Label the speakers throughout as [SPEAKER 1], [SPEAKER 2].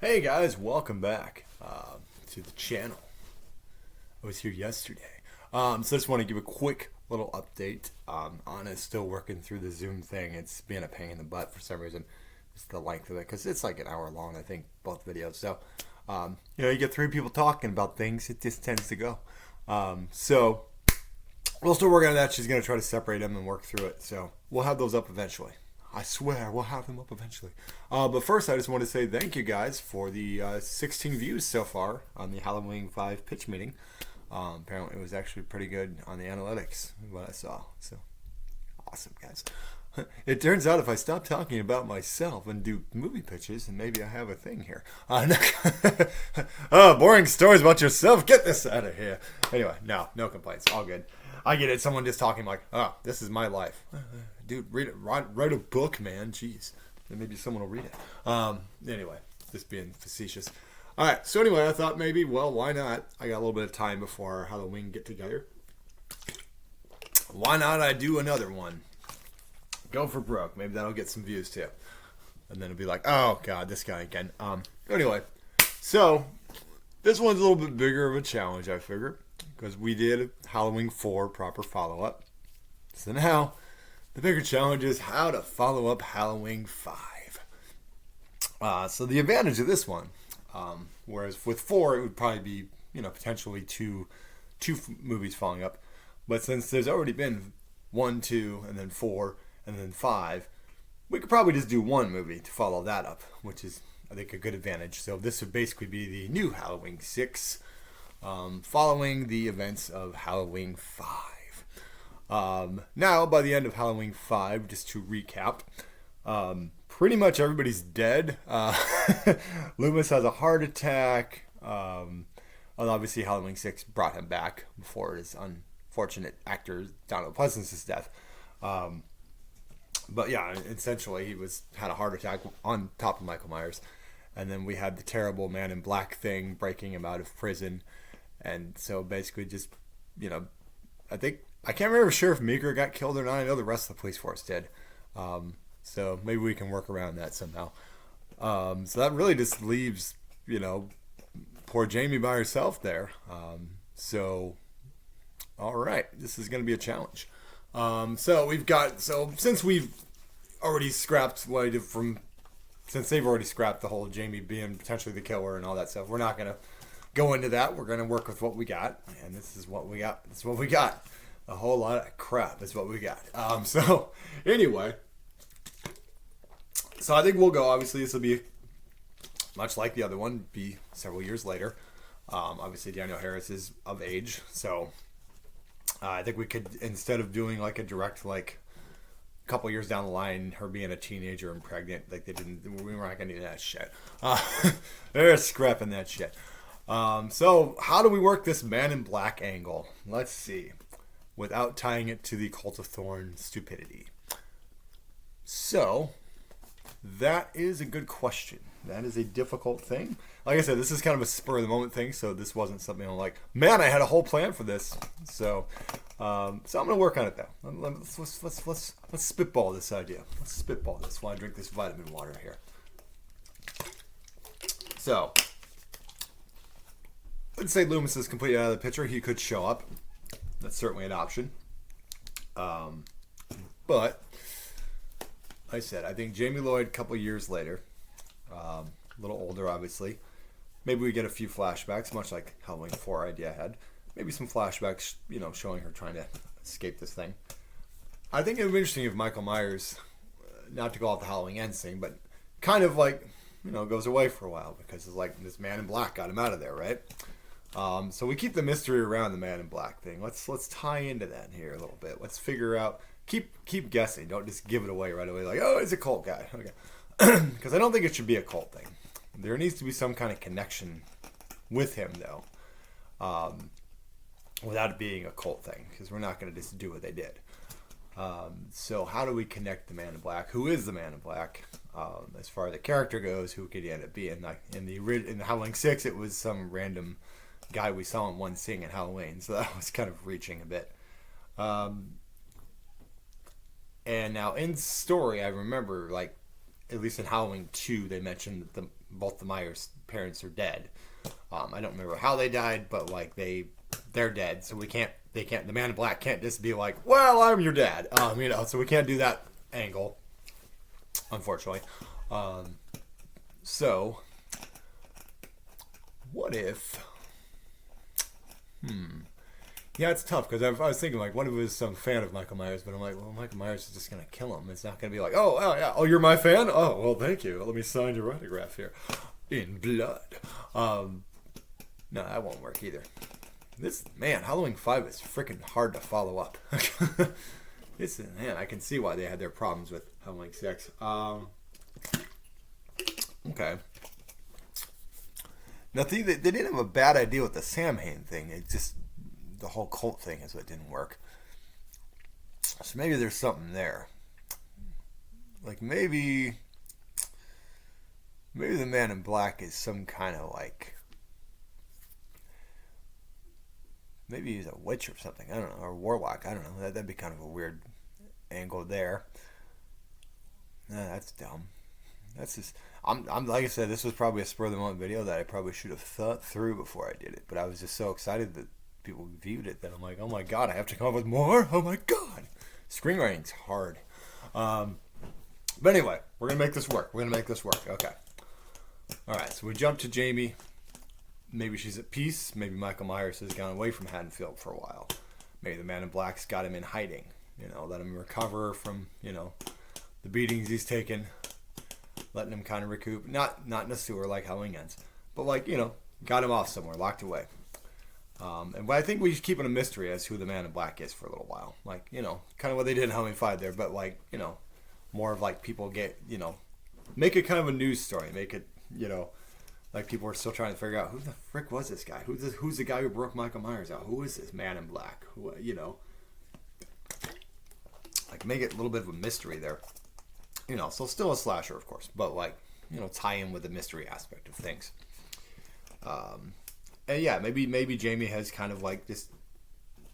[SPEAKER 1] Hey guys, welcome back to the channel. I was here yesterday. So I just want to give a quick little update. Anna's still working through the Zoom thing. It's been a pain in the butt for some reason. It's the length of it, because it's like an hour long, I think, both videos. So, you get three people talking about things, it just tends to go. So, we'll still work on that. She's going to try to separate them and work through it. So, we'll have those up eventually. I swear, we'll have them up eventually. But first, I just want to say thank you guys for the 16 views so far on the Halloween 5 pitch meeting. Apparently, it was actually pretty good on the analytics, what I saw. So, awesome, guys. It turns out if I stop talking about myself and do movie pitches, and maybe I have a thing here. Oh, boring stories about yourself. Get this out of here. Anyway, no complaints. All good. I get it. Someone just talking like, oh, this is my life. Dude, read it. Write a book, man. Jeez. And maybe someone will read it. Anyway, just being facetious. All right. So anyway, I thought maybe, well, why not? I got a little bit of time before our Halloween get together. Why not I do another one? Go for broke. Maybe that'll get some views too. And then it'll be like, oh God, this guy again. Anyway, so this one's a little bit bigger of a challenge, I figure, because we did Halloween 4 proper follow-up. So now, the bigger challenge is how to follow up Halloween 5. So the advantage of this one, whereas with 4 it would probably be, potentially two movies following up, but since there's already been 1, 2, and then 4, and then 5, we could probably just do one movie to follow that up, which is, I think, a good advantage. So this would basically be the new Halloween 6, following the events of Halloween 5. Now, by the end of Halloween 5, just to recap, pretty much everybody's dead. Loomis has a heart attack. Obviously, Halloween 6 brought him back before his unfortunate actor Donald Pleasance's death. But yeah, essentially he had a heart attack on top of Michael Myers. And then we had the terrible Man in Black thing breaking him out of prison. And so basically just, I can't remember sure if Meeker got killed or not. I know the rest of the police force did. So maybe we can work around that somehow. So that really just leaves, poor Jamie by herself there. All right, this is going to be a challenge. Since we've already scrapped since they've already scrapped the whole Jamie being potentially the killer and all that stuff, we're not going to go into that. We're going to work with what we got, and this is what we got. This is what we got. A whole lot of crap is what we got. Anyway, so I think we'll go. Obviously, this will be much like the other one, be several years later. Obviously, Danielle Harris is of age, so I think we could, instead of doing like a direct, like a couple years down the line, her being a teenager and pregnant, like we were not going to do that shit. They're scrapping that shit. So how do we work this Man in Black angle? Let's see. Without tying it to the Cult of Thorn stupidity. So, that is a good question. That is a difficult thing. Like I said, this is kind of a spur of the moment thing, so this wasn't something I'm like, man, I had a whole plan for this. So I'm gonna work on it though. Let's spitball this idea. Let's spitball this while I drink this vitamin water here. So, let's say Loomis is completely out of the picture. He could show up. That's certainly an option. But like I said, I think Jamie Lloyd, a couple years later, a little older, obviously. Maybe we get a few flashbacks, much like Halloween 4 idea I had. Maybe some flashbacks, showing her trying to escape this thing. I think it would be interesting if Michael Myers, not to go off the Halloween Ends thing, but kind of like, goes away for a while because it's like this Man in Black got him out of there, right? So we keep the mystery around the Man in Black thing. Let's tie into that here a little bit. Let's figure out. Keep guessing. Don't just give it away right away. Like, oh, he's a cult guy. Okay, because I don't think it should be a cult thing. There needs to be some kind of connection with him, though, without it being a cult thing. Because we're not going to just do what they did. So how do we connect the Man in Black? Who is the Man in Black? As far as the character goes, who could he end up being? Like in the Halloween 6, it was some random guy we saw in one scene in Halloween, so that was kind of reaching a bit. And now in story, I remember, like, at least in Halloween 2, they mentioned that the both the Myers parents are dead. I don't remember how they died, but like they're dead, so the Man in Black can't just be like, well, I'm your dad, so we can't do that angle, unfortunately. So what if? Yeah, it's tough because I was thinking like, what if it was some fan of Michael Myers? But I'm like, well, Michael Myers is just gonna kill him. It's not gonna be like, oh yeah, oh you're my fan. Oh well, thank you. Let me sign your autograph here, in blood. No, that won't work either. Halloween 5 is freaking hard to follow up. I can see why they had their problems with Halloween 6. Okay. Now, they didn't have a bad idea with the Samhain thing. It just, the whole cult thing is what didn't work. So maybe there's something there. Like maybe the Man in Black is some kind of like, maybe he's a witch or something. I don't know, or a warlock. I don't know. That'd be kind of a weird angle there. Nah, that's dumb. That's just. I'm like I said, this was probably a spur of the moment video that I probably should have thought through before I did it. But I was just so excited that people viewed it that I'm like, oh my god, I have to come up with more. Oh my god, screenwriting's hard. But anyway, we're gonna make this work. Okay. All right. So we jump to Jamie. Maybe she's at peace. Maybe Michael Myers has gone away from Haddonfield for a while. Maybe the Man in Black's got him in hiding. Let him recover from the beatings he's taken. Letting him kind of recoup, not in a sewer like Halloween Ends, but like got him off somewhere, locked away. But I think we should keep it a mystery as who the Man in Black is for a little while, like kind of what they did in Halloween 5 there, but like more of like people get make it kind of a news story, make it like people are still trying to figure out who the frick was this guy, who's the guy who broke Michael Myers out, who is this Man in Black, who like make it a little bit of a mystery there. So still a slasher, of course, but like, tie in with the mystery aspect of things. And yeah, maybe Jamie has kind of like this,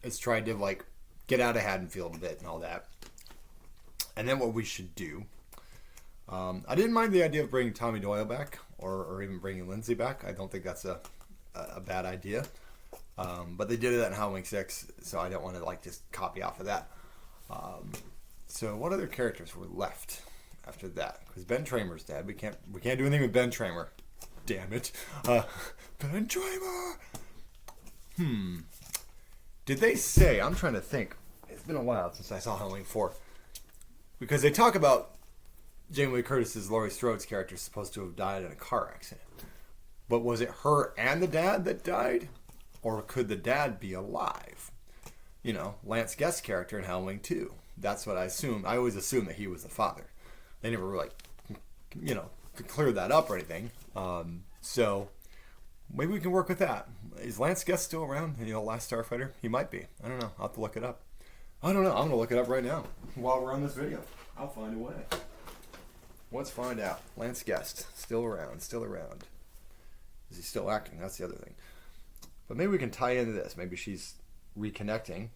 [SPEAKER 1] has tried to like get out of Haddonfield a bit and all that. And then what we should do, I didn't mind the idea of bringing Tommy Doyle back or even bringing Lindsay back. I don't think that's a bad idea. But they did it in Halloween 6, so I don't want to like just copy off of that. So what other characters were left after that? Because Ben Tramer's dead. We can't do anything with Ben Tramer. Damn it. Ben Tramer! Did they say, I'm trying to think. It's been a while since I saw Halloween 4. Because they talk about Jamie Lee Curtis's Laurie Strode's character supposed to have died in a car accident. But was it her and the dad that died? Or could the dad be alive? Lance Guest's character in Halloween 2. That's what I assumed. I always assumed that he was the father. They never really, cleared that up or anything. So maybe we can work with that. Is Lance Guest still around? Last Starfighter? He might be. I don't know. I'll have to look it up. I don't know. I'm going to look it up right now while we're on this video. I'll find a way. Let's find out. Lance Guest. Still around. Is he still acting? That's the other thing. But maybe we can tie into this. Maybe she's reconnecting.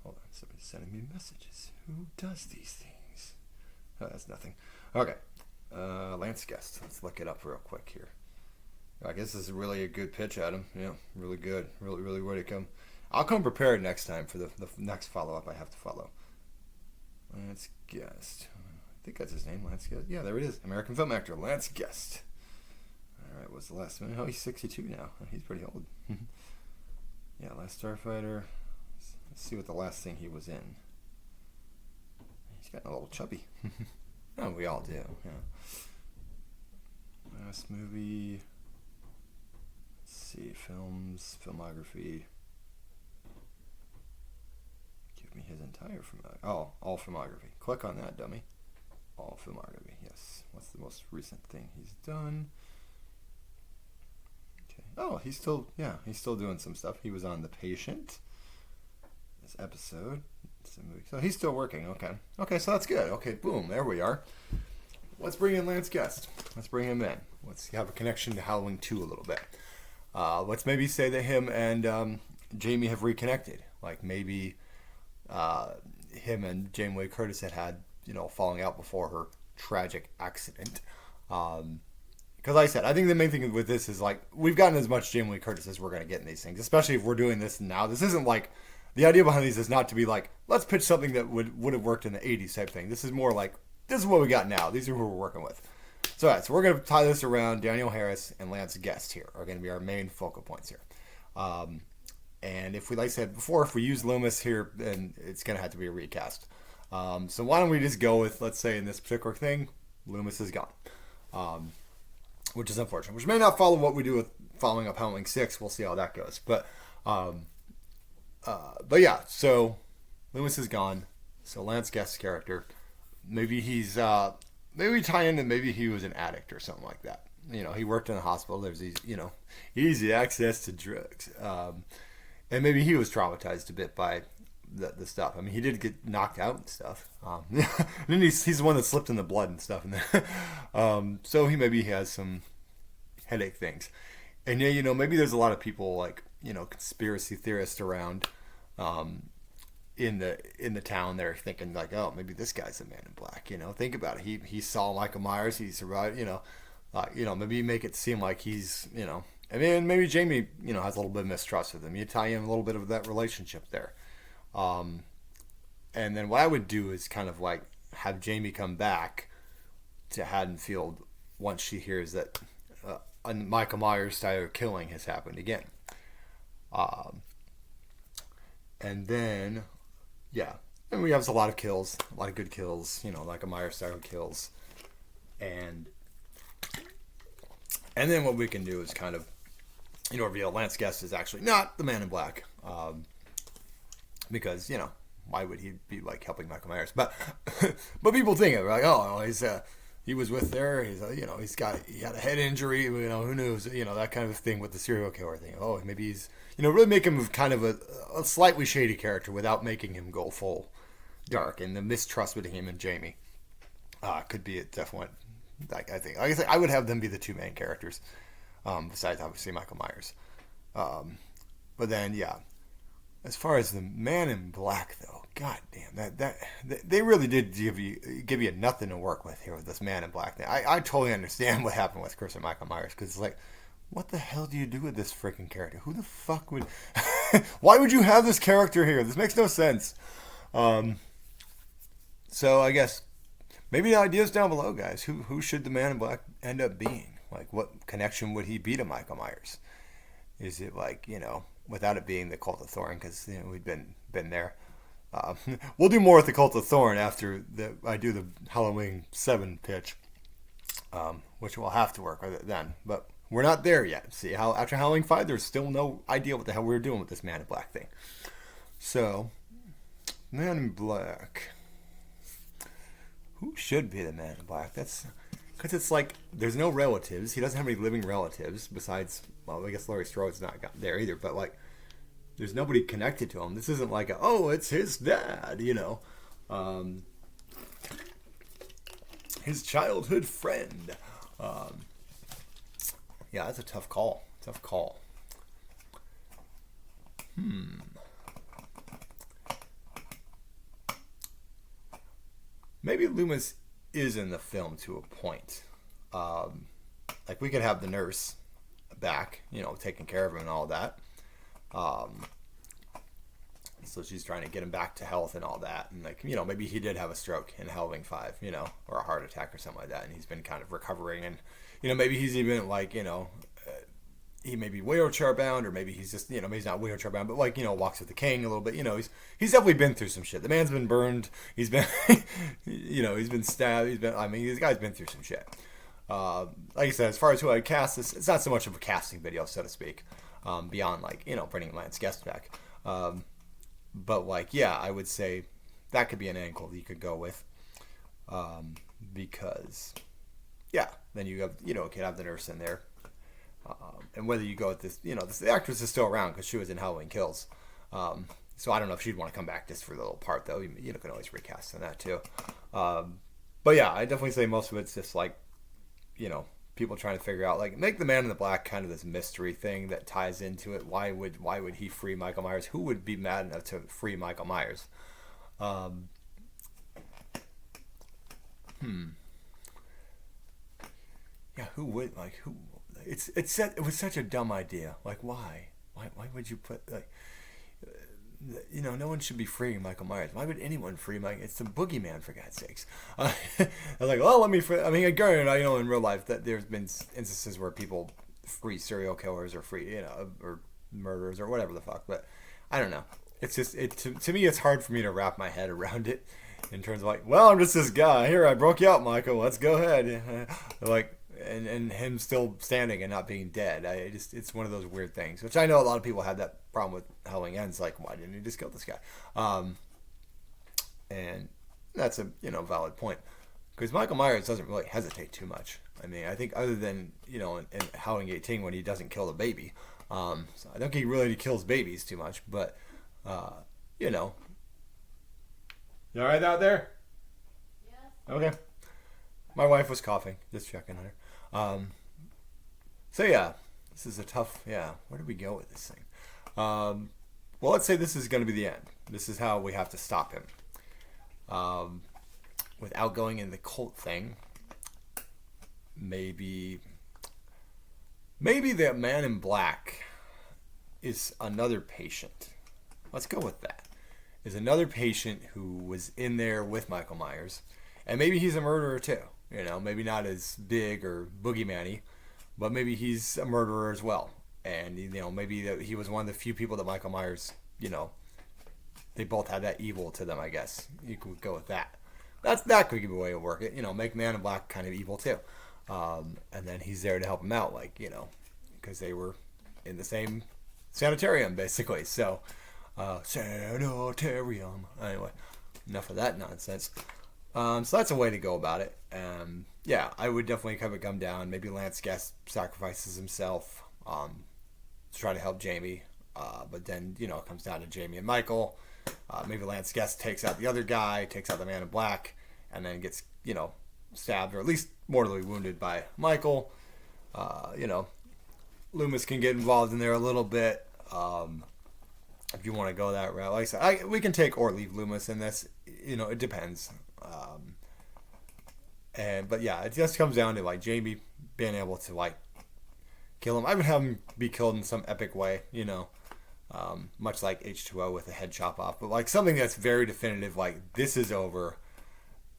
[SPEAKER 1] Hold on, somebody's sending me messages. Who does these things? Oh, that's nothing. Okay. Lance Guest. Let's look it up real quick here. I guess this is really a good pitch at him. Yeah, really good. Really way to come. I'll come prepared next time for the next follow-up I have to follow. Lance Guest. I think that's his name, Lance Guest. Yeah, there it is. American film actor, Lance Guest. All right, what's the last one? Oh, he's 62 now. He's pretty old. Yeah, Last Starfighter. Let's see what the last thing he was in. He's gotten a little chubby. Oh, we all do. Yeah. Last movie. Let's see. Films. Filmography. Give me his entire filmography. Oh, all filmography. Click on that, dummy. All filmography. Yes. What's the most recent thing he's done? Okay. Oh, he's still doing some stuff. He was on The Patient. This episode. It's a movie. So he's still working. Okay, so that's good. Okay, boom, there we are. Let's bring in Lance Guest. Let's bring him in. Let's have a connection to Halloween 2 a little bit. Let's maybe say that him and Jamie have reconnected. Like maybe him and Jamie Lee Curtis had falling out before her tragic accident. Because like I said, I think the main thing with this is like we've gotten as much Jamie Lee Curtis as we're going to get in these things, especially if we're doing this now. This isn't like the idea behind these is not to be like let's pitch something that would have worked in the 80s type thing. This is more like this is what we got now. These are who we're working with. So, all right, so we're going to tie this around Daniel Harris and Lance Guest here are going to be our main focal points here. And if we, like I said before, if we use Loomis here, then it's going to have to be a recast. So why don't we just go with, let's say in this particular thing, Loomis is gone. Which is unfortunate. Which may not follow what we do with following up Howling 6. We'll see how that goes. But yeah, so Loomis is gone. So Lance Guest's character, maybe he's, maybe we tie in and maybe he was an addict or something like that. You know, he worked in a hospital. There's these, you know, easy access to drugs. And maybe he was traumatized a bit by the stuff. I mean, he did get knocked out and stuff. And then he's the one that slipped in the blood and stuff. And so he has some headache things. And yeah, you know, maybe there's a lot of people like, you know, conspiracy theorists around in the town there thinking like, oh, maybe this guy's the Man in Black. You know, think about it. He saw Michael Myers. He survived. You know, maybe you make it seem like he's, you know. I mean, maybe Jamie, you know, has a little bit of mistrust with him. You tie in a little bit of that relationship there. And then what I would do is kind of like have Jamie come back to Haddonfield once she hears that a Michael Myers style killing has happened again. And then, yeah, and we have a lot of kills, a lot of good kills, you know, like a Myers style kills. And then what we can do is kind of, you know, reveal Lance Guest is actually not the Man in Black. Because, you know, why would he be like helping Michael Myers? But people think of it like, oh, he was with her. He's you know, he had a head injury. You know, who knows? You know, that kind of thing with the serial killer thing. Oh, maybe he's, you know, really make him kind of a slightly shady character without making him go full dark. And the mistrust between him and Jamie could be a definite. Like I think, like I said, I would have them be the two main characters, besides obviously Michael Myers. But then, yeah, as far as the Man in Black, though, god damn, that they really did give you nothing to work with here with this Man in Black thing. I totally understand what happened with Chris and Michael Myers because it's like, what the hell do you do with this freaking character? Who the fuck would? Why would you have this character here? This makes no sense. So I guess. Maybe the ideas down below, guys. Who should the Man in Black end up being? Like, what connection would he be to Michael Myers? Is it like, you know, without it being the Cult of Thorn? Because, you know, we've been there. We'll do more with the Cult of Thorn after I do the Halloween 7 pitch, which we'll have to work with it then. But we're not there yet. See, how after Halloween 5, there's still no idea what the hell we're doing with this Man in Black thing. So, Man in Black. Who should be the Man in Black? That's because it's like there's no relatives. He doesn't have any living relatives besides. Well, I guess Laurie Strode's not got there either. But like, there's nobody connected to him. This isn't like it's his dad. You know, his childhood friend. Yeah, that's a tough call. Tough call. Maybe Loomis is in the film to a point. Like we could have the nurse back, you know, taking care of him and all that. So she's trying to get him back to health and all that. And like, you know, maybe he did have a stroke in Halloween 5, you know, or a heart attack or something like that. And he's been kind of recovering. And, you know, maybe he's even like, you know, he may be wheelchair bound, or maybe he's just, you know, maybe he's not wheelchair bound, but like, you know, walks with the cane a little bit. You know, he's definitely been through some shit. The man's been burned. He's been, you know, he's been stabbed. This guy's been through some shit. Like I said, as far as who I cast, it's not so much of a casting video, so to speak, beyond like, you know, bringing Lance Guest back. But like, yeah, I would say that could be an angle that you could go with, because, yeah, then you have, you know, could have the nurse in there. And whether you go with this, you know, the actress is still around because she was in Halloween Kills. So I don't know if she'd want to come back just for the little part, though. You know, can always recast on that, too. But yeah, I definitely say most of it's just like, you know, people trying to figure out, like, make the Man in the Black kind of this mystery thing that ties into it. Why would he free Michael Myers? Who would be mad enough to free Michael Myers? who would like who? It was such a dumb idea. Like why would you put like no one should be freeing Michael Myers. Why would anyone free Mike? It's the boogeyman, for God's sakes. I was like, well, let me free. I mean, granted, I know in real life that there's been instances where people free serial killers or free, or murderers or whatever the fuck. But I don't know. It's just to me, it's hard for me to wrap my head around it in terms of like, well, I'm just this guy. Here, I broke you out, Michael. Let's go ahead. Like. And him still standing and not being dead. It's one of those weird things, which I know a lot of people have that problem with Halloween Ends. Like, why didn't he just kill this guy? And that's a valid point, because Michael Myers doesn't really hesitate too much. I mean, I think other than in Halloween 18 when he doesn't kill the baby, so I don't think he really kills babies too much. But you all right out there? Yeah. Okay. My wife was coughing. Just checking on her. So yeah, this is a tough, where do we go with this thing? Well, let's say this is going to be the end. This is how we have to stop him. Without going in the cult thing, maybe the man in black is another patient. Let's go with that. Is another patient who was in there with Michael Myers, and maybe he's a murderer too. Maybe not as big or boogeyman-y, but maybe he's a murderer as well. And, maybe that he was one of the few people that Michael Myers, they both had that evil to them, I guess. You could go with that. That could be a way to work it. Make Man in Black kind of evil too. And then he's there to help him out, because they were in the same sanitarium, basically. So, sanitarium. Anyway, enough of that nonsense. So that's a way to go about it. I would definitely have it come down. Maybe Lance Guest sacrifices himself to try to help Jamie. But then, it comes down to Jamie and Michael. Maybe Lance Guest takes out the other guy, takes out the Man in Black, and then gets, stabbed or at least mortally wounded by Michael. Loomis can get involved in there a little bit. If you want to go that route. Like I said, we can take or leave Loomis in this. It depends. But yeah, it just comes down to Jamie being able to kill him. I would have him be killed in some epic way, much like H2O with a head chop off, but something that's very definitive, this is over.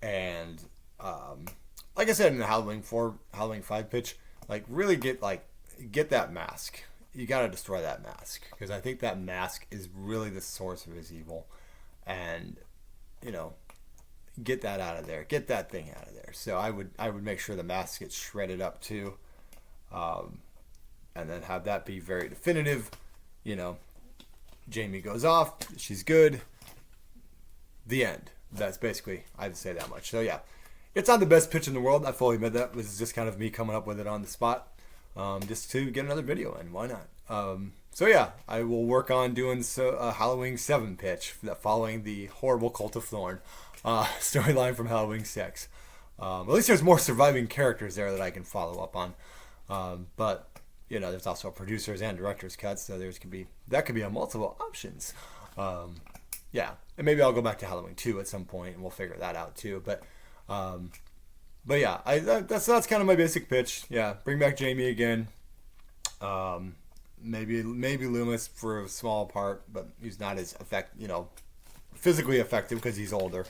[SPEAKER 1] And like I said in the Halloween 5 pitch, really get that mask. You got to destroy that mask, because I think that mask is really the source of his evil. And get that out of there. Get that thing out of there. So I would make sure the mask gets shredded up too, and then have that be very definitive. Jamie goes off. She's good. The end. That's basically, I'd say that much. So yeah, it's not the best pitch in the world. I fully admit that. This is just kind of me coming up with it on the spot, just to get another video in. Why not? So yeah, I will work on doing a Halloween 7 pitch following the horrible Cult of Thorn storyline from Halloween 6. At least there's more surviving characters there that I can follow up on. But there's also producers and director's cuts, so that could be a multiple options. Yeah, and maybe I'll go back to Halloween 2 at some point, and we'll figure that out too. But yeah, that's kind of my basic pitch. Yeah, bring back Jamie again. Maybe Loomis for a small part, but he's not as physically effective because he's older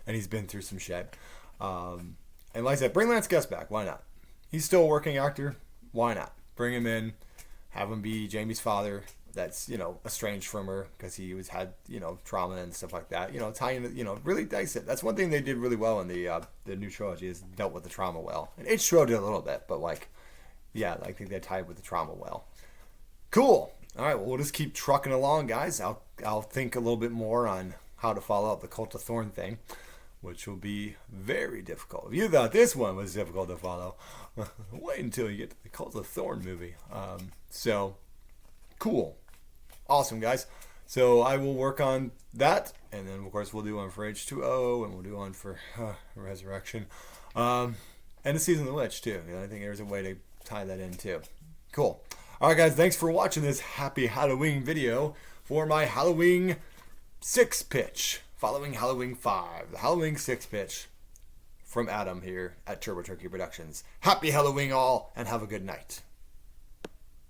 [SPEAKER 1] and he's been through some shit. And like I said, bring Lance Guest back. Why not? He's still a working actor. Why not? Bring him in, have him be Jamie's father. That's estranged from her because he had trauma and stuff like that. Tying really dice it. That's one thing they did really well in the new trilogy, is dealt with the trauma well. And H2O did a little bit, but I think they tied with the trauma well. Cool. All right, well, we'll just keep trucking along, guys. I'll think a little bit more on how to follow up the Cult of Thorn thing, which will be very difficult. If you thought this one was difficult to follow, wait until you get to the Cult of Thorn movie. So, cool. Awesome, guys. So I will work on that, and then, of course, we'll do one for H2O, and we'll do one for Resurrection, and the Season of the Witch, too. I think there's a way to tie that in, too. Cool. All right, guys, thanks for watching this Happy Halloween video for my Halloween 6 pitch following Halloween 5. The Halloween 6 pitch from Adam here at Turbo Turkey Productions. Happy Halloween all, and have a good night.